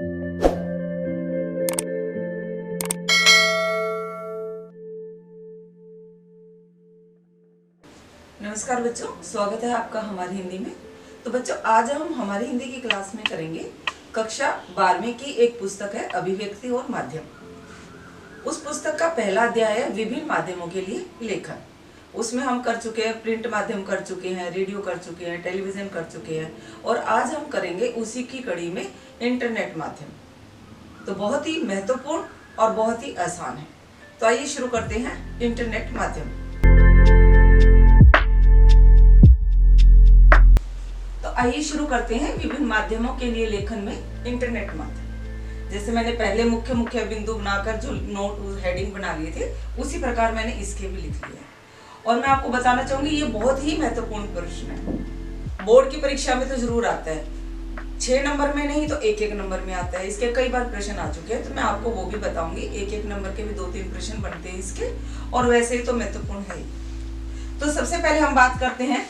नमस्कार बच्चों, स्वागत है आपका हमारी हिंदी में। तो बच्चों, आज हम हमारी हिंदी की क्लास में करेंगे कक्षा 12वीं की एक पुस्तक है अभिव्यक्ति और माध्यम। उस पुस्तक का पहला अध्याय है विभिन्न माध्यमों के लिए लेखन। उसमें हम कर चुके हैं प्रिंट माध्यम कर चुके हैं, रेडियो कर चुके हैं, टेलीविजन कर चुके हैं और आज हम करेंगे उसी की कड़ी में इंटरनेट माध्यम। तो बहुत ही महत्वपूर्ण और बहुत ही आसान है। तो आइए शुरू करते हैं इंटरनेट माध्यम। आइए शुरू करते हैं विभिन्न माध्यमों के लिए लेखन में इंटरनेट माध्यम। जैसे मैंने पहले मुख्य मुख्य बिंदु बनाकर जो नोट हेडिंग बना लिए थे, उसी प्रकार मैंने इसके भी लिख लिया। और मैं आपको बताना चाहूंगी ये बहुत ही महत्वपूर्ण प्रश्न है। बोर्ड की परीक्षा में तो जरूर आता है, 6 नंबर में नहीं तो 1-1 नंबर में आता है। इसके कई बार प्रश्न आ चुके हैं, तो मैं आपको वो भी बताऊंगी। 1-1 नंबर के भी 2-3 प्रश्न बनते हैं इसके, और वैसे ही तो महत्वपूर्ण है। तो सबसे पहले हम बात करते हैं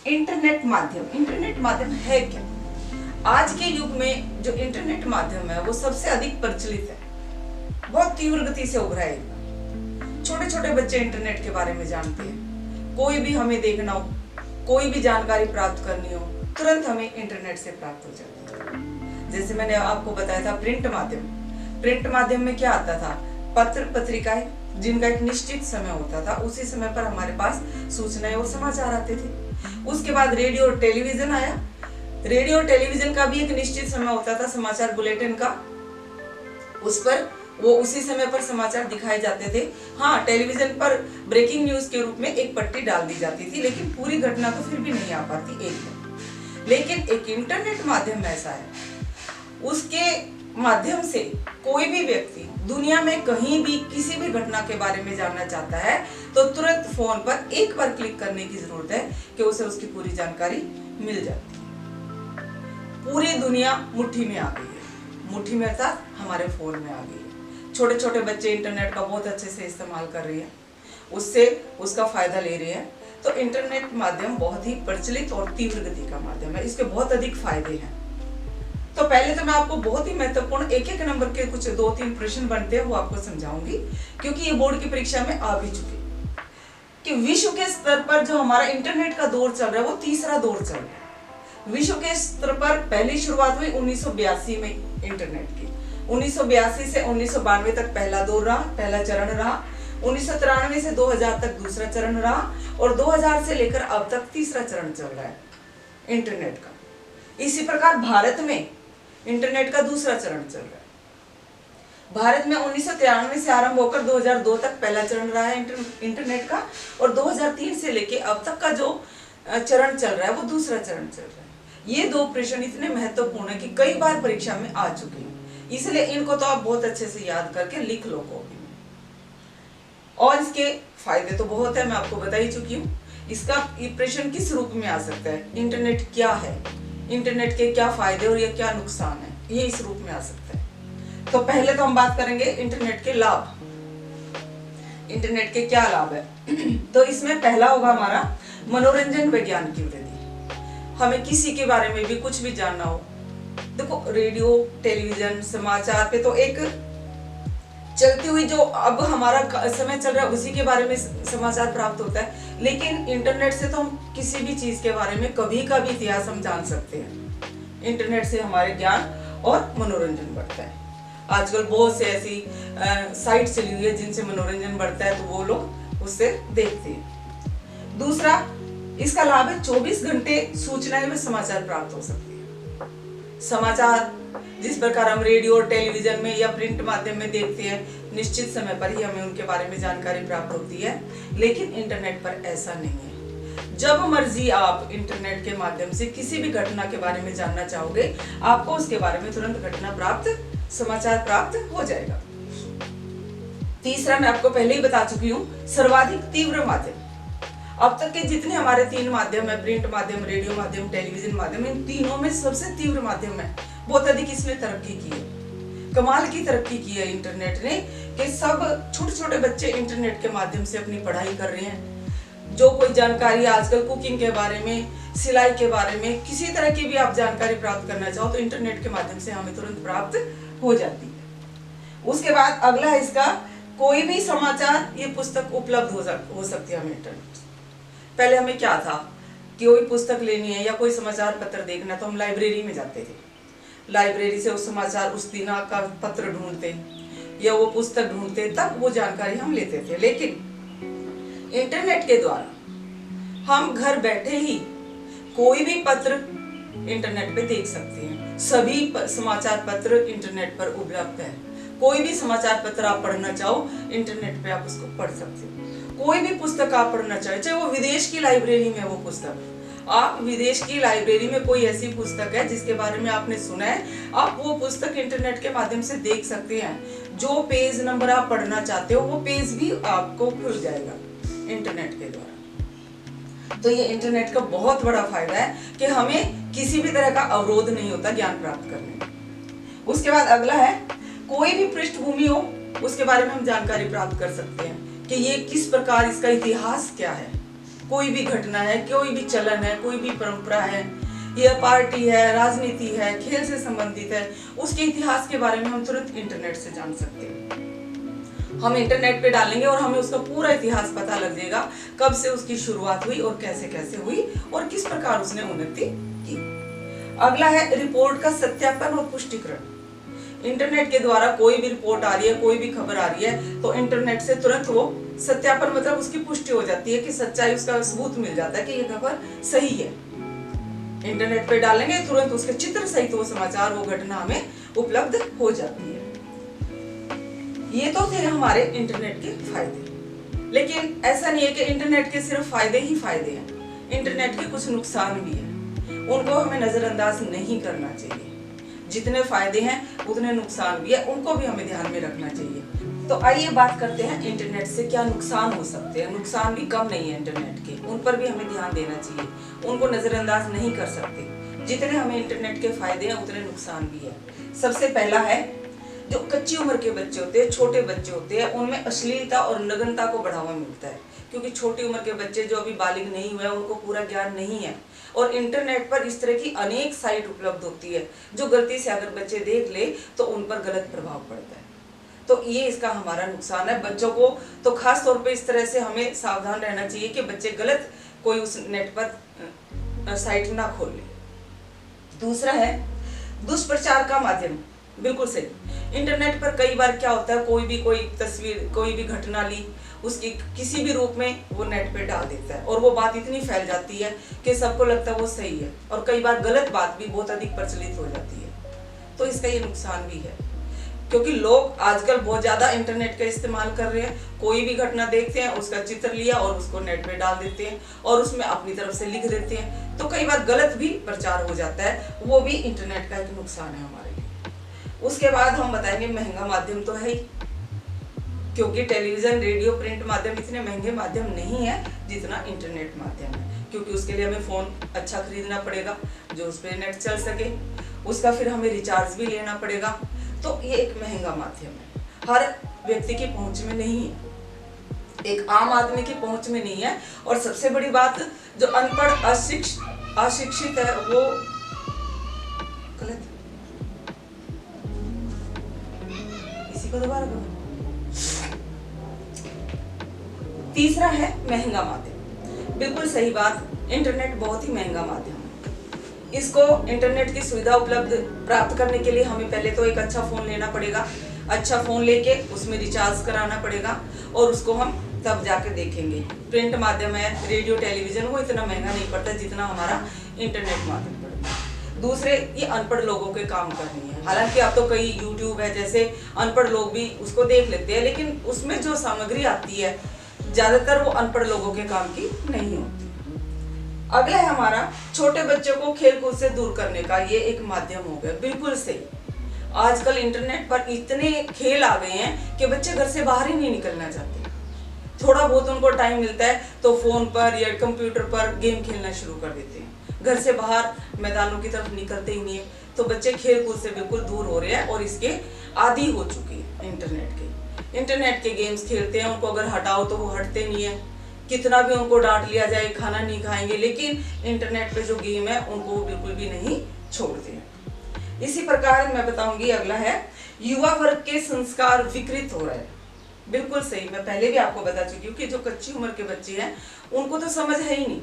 इंटरनेट माध्यम। इंटरनेट माध्यम है क्या? आज के युग में जो इंटरनेट माध्यम है वो सबसे अधिक प्रचलित है, बहुत तीव्र गति से उभरा है। छोटे छोटे बच्चे इंटरनेट के बारे में जानते हैं। कोई भी हमें देखना हो, कोई भी जानकारी प्राप्त करनी हो, तुरंत हमें इंटरनेट से प्राप्त हो जाती है। जैसे मैंने आपको बताया था प्रिंट माध्यम। प्रिंट माध्यम में क्या आता था? पत्र पत्रिकाएं, जिनका एक निश्चित समय होता था, उसी समय पर हमारे पास सूचनाएं और समाचार आते थे। उसके बाद रेडियो और टेलीविजन आया। रेडियो और टेलीविजन का भी एक निश्चित समय होता था समाचार बुलेटिन का, उस पर वो उसी समय पर समाचार दिखाए जाते थे। हाँ, टेलीविजन पर ब्रेकिंग न्यूज के रूप में एक पट्टी डाल दी जाती थी, लेकिन पूरी घटना तो फिर भी नहीं आ पाती एक दिन। लेकिन एक इंटरनेट माध्यम ऐसा है, उसके माध्यम से कोई भी व्यक्ति दुनिया में कहीं भी किसी भी घटना के बारे में जानना चाहता है तो तुरंत फोन पर एक बार क्लिक करने की जरूरत है कि उसे उसकी पूरी जानकारी मिल जाती है। पूरी दुनिया मुट्ठी में आ गई है। मुट्ठी में अर्थात हमारे फोन में आ गई है। छोटे छोटे बच्चे इंटरनेट का बहुत अच्छे से इस्तेमाल कर रहे हैं, उससे उसका फायदा ले रहे हैं। तो इंटरनेट माध्यम बहुत ही प्रचलित और तीव्र गति का माध्यम है। इसके बहुत अधिक फायदे हैं। तो पहले तो मैं आपको बहुत ही महत्वपूर्ण 1-1 नंबर के कुछ 2-3 प्रश्न बनते हैं वो आपको समझाऊंगी, क्योंकि ये बोर्ड की परीक्षा में आ भी चुके कि विश्व के स्तर पर जो हमारा इंटरनेट का दौर चल रहा है वो तीसरा दौर चल रहा है। विश्व के स्तर पर पहली शुरुआत हुई 1982 में इंटरनेट की। 1982 से 1992 तक पहला दौर रहा, पहला चरण रहा। 1993 से 2000 तक दूसरा चरण रहा, और 2000 से लेकर अब तक तीसरा चरण चल रहा है इंटरनेट का। इसी प्रकार भारत में इंटरनेट का दूसरा चरण चल रहा है। भारत में 1993 से आरंभ होकर 2002 तक पहला चरण रहा है इंटरनेट का, और 2003 से लेके अब तक का जो चरण चल रहा है वो दूसरा चरण चल रहा है। ये 2 प्रश्न इतने महत्वपूर्ण है कि कई बार परीक्षा में आ चुके हैं, इसलिए इनको तो आप बहुत अच्छे से याद करके लिख लो कॉपी में। और इसके फायदे तो बहुत है, मैं आपको बता ही चुकी हूँ। इसका प्रश्न किस रूप में आ सकता है? इंटरनेट क्या है, इंटरनेट के क्या फायदे और ये क्या नुकसान है, ये इस रूप में आ सकता है। तो पहले तो हम बात करेंगे इंटरनेट के लाभ। इंटरनेट के क्या लाभ है? तो इसमें पहला होगा हमारा मनोरंजन विज्ञान की वृद्धि। हमें किसी के बारे में भी कुछ भी जानना हो, देखो रेडियो टेलीविजन समाचार पे तो एक चलती हुई जो अब हमारा समय चल रहा है उसी के बारे में समाचार प्राप्त होता है, लेकिन इंटरनेट से तो हम किसी भी चीज के बारे में कभी का भी इतिहास हम जान सकते हैं। इंटरनेट से हमारे ज्ञान और मनोरंजन बढ़ता है। आजकल बहुत से ऐसी साइट चली हुई है जिनसे मनोरंजन बढ़ता है, तो वो लोग उससे देखते हैं। दूसरा इसका लाभ है 24 घंटे सूचनाएं व समाचार प्राप्त हो सकती है। समाचार जिस प्रकार हम रेडियो और टेलीविजन में या प्रिंट माध्यम में देखते हैं, निश्चित समय पर ही हमें उनके बारे में जानकारी प्राप्त होती है, लेकिन इंटरनेट पर ऐसा नहीं है। जब मर्जी आप इंटरनेट के माध्यम से किसी भी घटना के बारे में जानना चाहोगे, आपको उसके बारे में तुरंत घटना प्राप्त, समाचार प्राप्त हो जाएगा। तीसरा मैं आपको पहले ही बता चुकी हूँ, सर्वाधिक तीव्र माध्यम। अब तक के जितने हमारे 3 माध्यम है, प्रिंट माध्यम, रेडियो माध्यम, टेलीविजन माध्यम, इन तीनों में सबसे तीव्र माध्यम है। बहुत अधिक इसने तरक्की की है, कमाल की तरक्की की है इंटरनेट ने, कि सब छोटे छोटे बच्चे इंटरनेट के माध्यम से अपनी पढ़ाई कर रहे हैं। जो कोई जानकारी आजकल कुकिंग के बारे में सिलाई के बारे में, किसी तरह की भी आप जानकारी प्राप्त करना चाहो तो इंटरनेट के माध्यम से हमें तुरंत प्राप्त हो जाती है। उसके बाद अगला है इसका, कोई भी समाचार ये पुस्तक उपलब्ध हो सकती है हमें इंटरनेट से। पहले हमें क्या था कि कोई पुस्तक लेनी है या कोई समाचार पत्र देखना तो हम लाइब्रेरी में जाते थे, लाइब्रेरी से उस समाचार उस दिन का पत्र ढूंढते या वो पुस्तक ढूंढते, तब वो जानकारी हम लेते थे। लेकिन इंटरनेट के द्वारा हम घर बैठे ही कोई भी पत्र इंटरनेट पे देख सकते हैं। सभी समाचार पत्र इंटरनेट पर उपलब्ध है। कोई भी समाचार पत्र आप पढ़ना चाहो इंटरनेट पे आप उसको पढ़ सकते हो। कोई भी पुस्तक आप पढ़ना चाहे, चाहे वो विदेश की लाइब्रेरी में वो पुस्तक, आप विदेश की लाइब्रेरी में कोई ऐसी पुस्तक है जिसके बारे में आपने सुना है, आप वो पुस्तक इंटरनेट के माध्यम से देख सकते हैं। जो पेज नंबर आप पढ़ना चाहते हो वो पेज भी आपको खुल जाएगा इंटरनेट के द्वारा। तो ये इंटरनेट का बहुत बड़ा फायदा है कि हमें किसी भी तरह का अवरोध नहीं होता ज्ञान प्राप्त करने में। उसके बाद अगला है, कोई भी पृष्ठभूमि हो उसके बारे में हम जानकारी प्राप्त कर सकते हैं कि ये किस प्रकार, इसका इतिहास क्या है। कोई भी घटना है, कोई भी चलन है, कोई भी परंपरा है, यह पार्टी है, राजनीति है, खेल से संबंधित है, उसके इतिहास के बारे में हम तुरंत इंटरनेट से जान सकते हैं। हम इंटरनेट पे डालेंगे और हमें उसका पूरा इतिहास पता लग जाएगा, कब से उसकी शुरुआत हुई और कैसे कैसे हुई और किस प्रकार उसने उन्नति की। अगला है रिपोर्ट का सत्यापन और पुष्टिकरण। इंटरनेट के द्वारा कोई भी रिपोर्ट आ रही है, कोई भी खबर आ रही है तो इंटरनेट से तुरंत वो सत्यापन, मतलब उसकी पुष्टि हो जाती है कि सच्चाई, उसका सबूत मिल जाता है कि ये खबर सही है। इंटरनेट पे डालेंगे तुरंत उसके चित्र सहित वो समाचार, वो घटना हमें उपलब्ध हो जाती है। ये तो थे हमारे इंटरनेट के फायदे, लेकिन ऐसा नहीं है कि इंटरनेट के सिर्फ फायदे ही फायदे हैं। इंटरनेट के कुछ नुकसान भी हैं, उनको हमें नजरअंदाज नहीं करना चाहिए। जितने फायदे हैं उतने नुकसान भी है, उनको भी हमें ध्यान में रखना चाहिए। तो आइए बात करते हैं इंटरनेट से क्या नुकसान हो सकते हैं। नुकसान भी कम नहीं है इंटरनेट के, उन पर भी हमें ध्यान देना चाहिए, उनको नजरअंदाज नहीं कर सकते। जितने हमें इंटरनेट के फायदे हैं उतने नुकसान भी है। सबसे पहला है, जो कच्ची उम्र के बच्चे होते हैं, छोटे बच्चे होते हैं, उनमें अश्लीलता और नग्नता को बढ़ावा मिलता है। क्योंकि छोटी उम्र के बच्चे जो अभी बालिग नहीं हुए, उनको पूरा ज्ञान नहीं है और इंटरनेट पर इस तरह की अनेक साइट उपलब्ध होती है जो गलती से अगर बच्चे देख ले तो उन पर गलत प्रभाव पड़ता है। तो ये इसका हमारा नुकसान है। बच्चों को तो खास तौर पे इस तरह से हमें सावधान रहना चाहिए कि बच्चे गलत कोई उस नेट पर साइट ना खोल ले। दूसरा है दुष्प्रचार का माध्यम। बिल्कुल सही, इंटरनेट पर कई बार क्या होता है, कोई तस्वीर, कोई भी घटना ली, उसकी किसी भी रूप में वो नेट पे डाल देता है और वो बात इतनी फैल जाती है कि सबको लगता है वो सही है और कई बार गलत बात भी बहुत अधिक प्रचलित हो जाती है। तो इसका ये नुकसान भी है, क्योंकि लोग आजकल बहुत ज्यादा इंटरनेट का इस्तेमाल कर रहे हैं। कोई भी घटना देखते हैं, उसका चित्र लिया और उसको नेट पे डाल देते हैं और उसमें अपनी तरफ से लिख देते हैं, तो कई बार गलत भी प्रचार हो जाता है। वो भी इंटरनेट का एक नुकसान है हमारे लिए। उसके बाद हम बताएंगे महंगा माध्यम तो है ही, क्योंकि टेलीविजन, रेडियो, प्रिंट माध्यम इतने महंगे माध्यम नहीं है जितना इंटरनेट माध्यम है। क्योंकि उसके लिए हमें फोन अच्छा खरीदना पड़ेगा जो उस पर नेट चल सके, उसका फिर हमें रिचार्ज भी लेना पड़ेगा। तो ये एक महंगा माध्यम है, हर व्यक्ति की पहुंच में नहीं है, एक आम आदमी की पहुंच में नहीं है। और सबसे बड़ी बात, जो अनपढ़ अशिक्षित है वो गलत। इसी को दोबारा बोलो। तीसरा है महंगा माध्यम। बिल्कुल सही बात, इंटरनेट बहुत ही महंगा माध्यम है। इसको इंटरनेट की सुविधा उपलब्ध प्राप्त करने के लिए हमें पहले तो एक अच्छा फोन लेना पड़ेगा। अच्छा फोन लेके उसमें रिचार्ज कराना पड़ेगा और उसको हम तब जाके देखेंगे। प्रिंट माध्यम है, रेडियो, टेलीविजन, वो इतना महंगा नहीं पड़ता जितना हमारा इंटरनेट माध्यम पड़ता है। दूसरे, ये अनपढ़ लोगों के काम करनी है। हालांकि अब तो कई यूट्यूब है जैसे, अनपढ़ लोग भी उसको देख लेते हैं, लेकिन उसमें जो सामग्री आती है ज्यादातर वो अनपढ़ लोगों के काम की नहीं होती। अगला है हमारा छोटे बच्चों को खेलकूद से दूर करने का, ये एक माध्यम हो गया। बिल्कुल सही, आजकल इंटरनेट पर इतने खेल आ गए हैं कि बच्चे घर से बाहर ही नहीं निकलना चाहते। थोड़ा बहुत उनको टाइम मिलता है तो फोन पर या कंप्यूटर पर गेम खेलना शुरू कर देते हैं, घर से बाहर मैदानों की तरफ निकलते ही नहीं है। तो बच्चे खेल कूद से बिल्कुल दूर हो रहे हैं और इसके आदी हो चुके हैं। इंटरनेट के गेम्स खेलते हैं, उनको अगर हटाओ तो वो हटते नहीं है। कितना भी उनको डांट लिया जाए खाना नहीं खाएंगे, लेकिन इंटरनेट पे जो गेम है उनको वो बिल्कुल भी नहीं छोड़ते हैं। इसी प्रकार मैं बताऊंगी, अगला है युवा वर्ग के संस्कार विकृत हो रहे हैं। बिल्कुल सही, मैं पहले भी आपको बता चुकी हूँ कि जो कच्ची उम्र के बच्चे हैं उनको तो समझ है ही नहीं,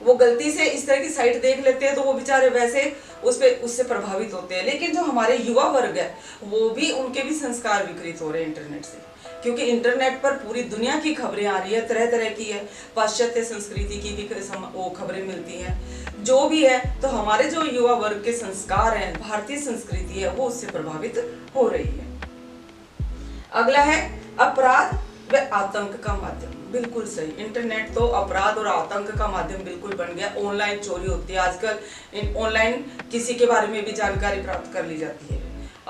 वो गलती से इस तरह की साइट देख लेते हैं तो वो बेचारे वैसे उससे प्रभावित होते हैं। लेकिन जो हमारे युवा वर्ग है वो भी, उनके भी संस्कार विकृत हो रहे हैं इंटरनेट से, क्योंकि इंटरनेट पर पूरी दुनिया की खबरें आ रही है, तरह तरह की है, पाश्चात्य संस्कृति की भी वो खबरें मिलती हैं, जो भी है। तो हमारे जो युवा वर्ग के संस्कार हैं, भारतीय संस्कृति है, वो उससे प्रभावित हो रही है। अगला है अपराध व आतंक का माध्यम। बिल्कुल सही, इंटरनेट तो अपराध और आतंक का माध्यम बिल्कुल बन गया। ऑनलाइन चोरी होती है आजकल, ऑनलाइन किसी के बारे में भी जानकारी प्राप्त कर ली जाती है।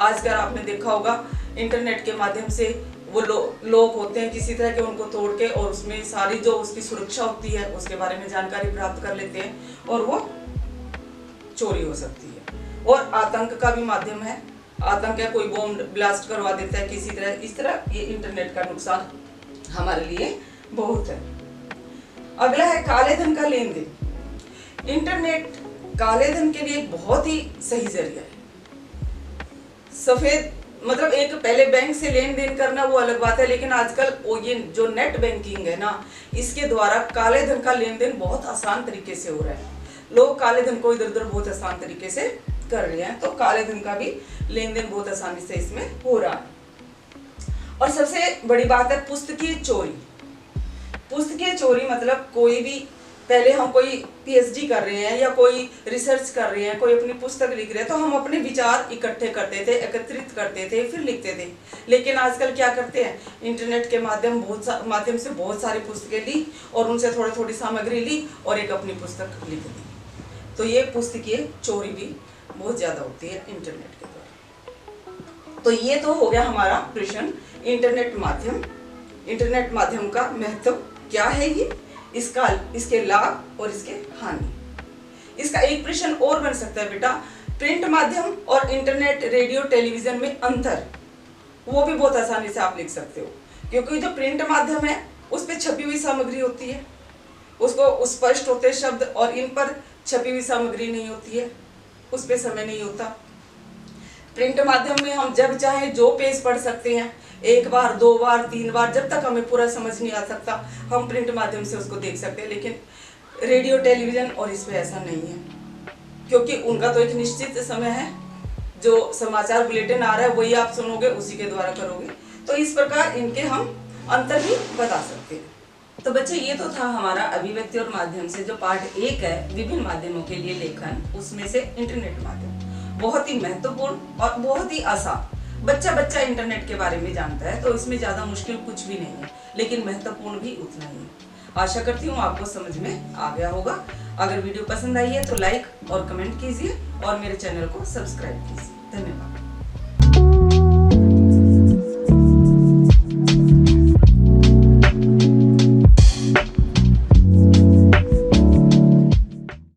आजकल आपने देखा होगा इंटरनेट के माध्यम से वो लोग होते हैं किसी तरह के, उनको तोड़ के और उसमें सारी जो उसकी सुरक्षा होती है उसके बारे में जानकारी प्राप्त कर लेते हैं और वो चोरी हो सकती है। और आतंक का भी माध्यम है, आतंक है, कोई बॉम्ब ब्लास्ट करवा देता है किसी तरह, इस तरह ये इंटरनेट का नुकसान हमारे लिए बहुत है। अगला है काले धन का लेन देन। इंटरनेट काले धन के लिए बहुत ही सही जरिया है। सफेद मतलब एक पहले बैंक से लेन देन करना वो अलग बात है, लेकिन आजकल वो ये जो नेट बैंकिंग है ना, इसके द्वारा काले धन का लेन देन बहुत आसान तरीके से हो रहा है। लोग काले धन को इधर उधर बहुत आसान तरीके से कर रहे हैं, तो काले धन का भी लेन देन बहुत आसानी से इसमें हो रहा है। और सबसे बड़ी बात है पुस्तकीय चोरी। पुस्तकीय चोरी मतलब कोई भी, पहले हम कोई पीएचडी कर रहे हैं या कोई रिसर्च कर रहे हैं, कोई अपनी पुस्तक लिख रहे हैं, तो हम अपने विचार इकट्ठे करते थे, एकत्रित करते थे, फिर लिखते थे। लेकिन आजकल क्या करते हैं, इंटरनेट के माध्यम से बहुत सारी पुस्तकें ली और उनसे थोड़ी थोड़ी सामग्री ली और एक अपनी पुस्तक लिख दी। तो ये पुस्तकीय चोरी भी बहुत ज़्यादा होती है इंटरनेट के द्वारा। तो ये तो हो गया हमारा प्रश्न, इंटरनेट माध्यम। इंटरनेट माध्यम का महत्व क्या है, ये इसके लाभ और इसके हानि। इसका एक प्रश्न और बन सकता है बेटा, प्रिंट माध्यम और इंटरनेट रेडियो टेलीविजन में अंतर, वो भी बहुत आसानी से आप लिख सकते हो। क्योंकि जो प्रिंट माध्यम है उस पर छपी हुई सामग्री होती है, उसको स्पष्ट होते शब्द, और इन पर छपी हुई सामग्री नहीं होती है, उस पर समय नहीं होता। प्रिंट माध्यम में हम जब चाहे जो पेज पढ़ सकते हैं, एक बार, दो बार, तीन बार, जब तक हमें पूरा समझ नहीं आ सकता हम प्रिंट माध्यम से उसको देख सकते हैं। लेकिन रेडियो टेलीविजन और इस पे ऐसा नहीं है, क्योंकि उनका तो एक निश्चित समय है, जो समाचार बुलेटिन आ रहा है वही आप सुनोगे, उसी के द्वारा करोगे। तो इस प्रकार इनके हम अंतर भी बता सकते हैं। तो बच्चे ये तो था हमारा अभिव्यक्ति और माध्यम से जो पार्ट 1 है, विभिन्न माध्यमों के लिए लेखन, उसमें से इंटरनेट माध्यम बहुत ही महत्वपूर्ण और बहुत ही आसान। बच्चा इंटरनेट के बारे में जानता है, तो इसमें ज्यादा मुश्किल कुछ भी नहीं है, लेकिन महत्वपूर्ण भी उतना ही है। आशा करती हूँ आपको समझ में आ गया होगा। अगर वीडियो पसंद आई है तो लाइक और कमेंट कीजिए और मेरे चैनल को सब्सक्राइब कीजिए। धन्यवाद।